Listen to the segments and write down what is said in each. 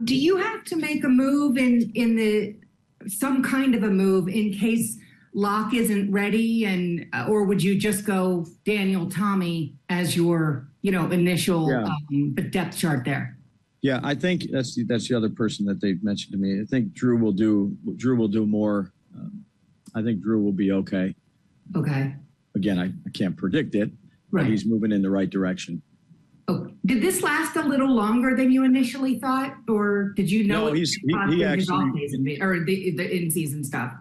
Do you have to make a move some kind of a move in case Locke isn't ready, or would you just go Daniel, Tommy as your initial depth chart there? Yeah, I think that's the other person that they've mentioned to me. I think Drew will do more. I think Drew will be okay. Okay. Again, I can't predict it, right. But he's moving in the right direction. Oh, did this last a little longer than you initially thought, or did you know? No, he actually or the in-season stuff.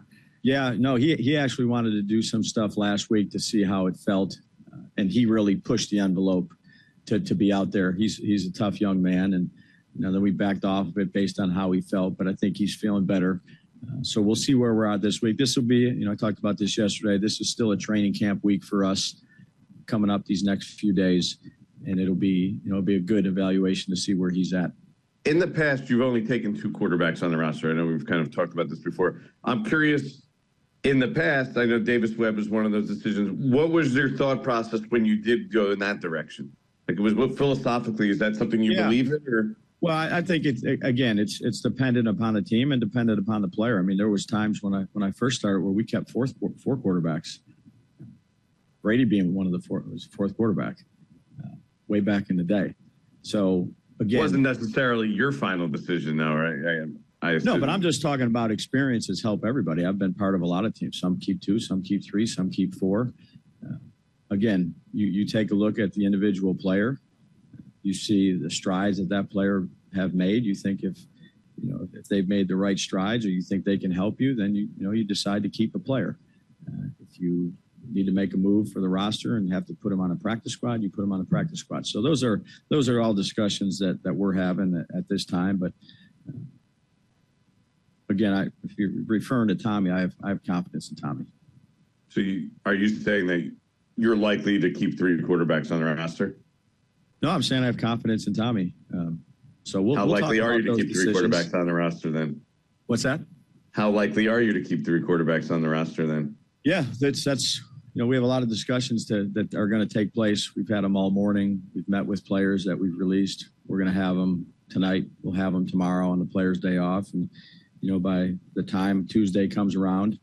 Yeah, no, he actually wanted to do some stuff last week to see how it felt, and he really pushed the envelope to be out there. He's a tough young man, and then we backed off of it based on how he felt, but I think he's feeling better. So we'll see where we're at this week. This will be, I talked about this yesterday. This is still a training camp week for us coming up these next few days, and it'll be a good evaluation to see where he's at. In the past, you've only taken 2 quarterbacks on the roster. I know we've kind of talked about this before. I'm curious, in the past, I know Davis Webb was one of those decisions. What was your thought process when you did go in that direction? Like, philosophically, is that something you believe in, or? Well, I think it's dependent upon the team and dependent upon the player. I mean, there was times when I first started where we kept four quarterbacks. Brady being one of the fourth quarterback way back in the day. So again, it wasn't necessarily your final decision, though, right? No, but I'm just talking about experiences help everybody. I've been part of a lot of teams. Some keep 2, some keep 3, some keep 4. Again, you take a look at the individual player. You see the strides that player have made. You think if they've made the right strides, or you think they can help you, then you decide to keep a player. If you need to make a move for the roster and have to put them on a practice squad, you put them on a practice squad. So those are all discussions that we're having at this time. But again, if you're referring to Tommy, I have confidence in Tommy. So are you saying that you're likely to keep 3 quarterbacks on the roster? No, I'm saying I have confidence in Tommy. How likely are you to keep 3 quarterbacks on the roster then? What's that? How likely are you to keep 3 quarterbacks on the roster then? Yeah, that's we have a lot of discussions that are going to take place. We've had them all morning. We've met with players that we've released. We're going to have them tonight. We'll have them tomorrow on the players' day off. And by the time Tuesday comes around,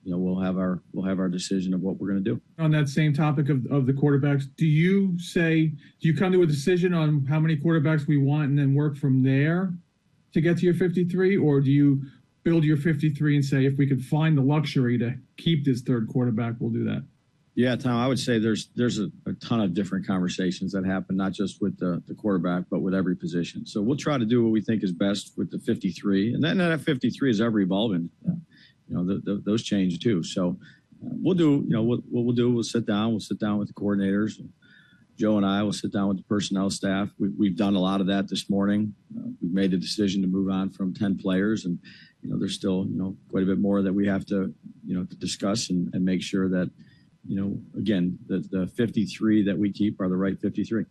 we'll have our decision of what we're going to do. On that same topic of the quarterbacks, do you come to a decision on how many quarterbacks we want and then work from there to get to your 53, or do you build your 53 and say, if we could find the luxury to keep this 3rd quarterback, we'll do that? Yeah, Tom, I would say there's a ton of different conversations that happen, not just with the quarterback, but with every position. So we'll try to do what we think is best with the 53, and then that 53 is ever evolving. Those change too. So we'll do, what we'll do. We'll sit down with the coordinators. Joe and I will sit down with the personnel staff. We've done a lot of that this morning. We've made the decision to move on from 10 players, and there's still quite a bit more that we have to to discuss and make sure that again the 53 that we keep are the right 53.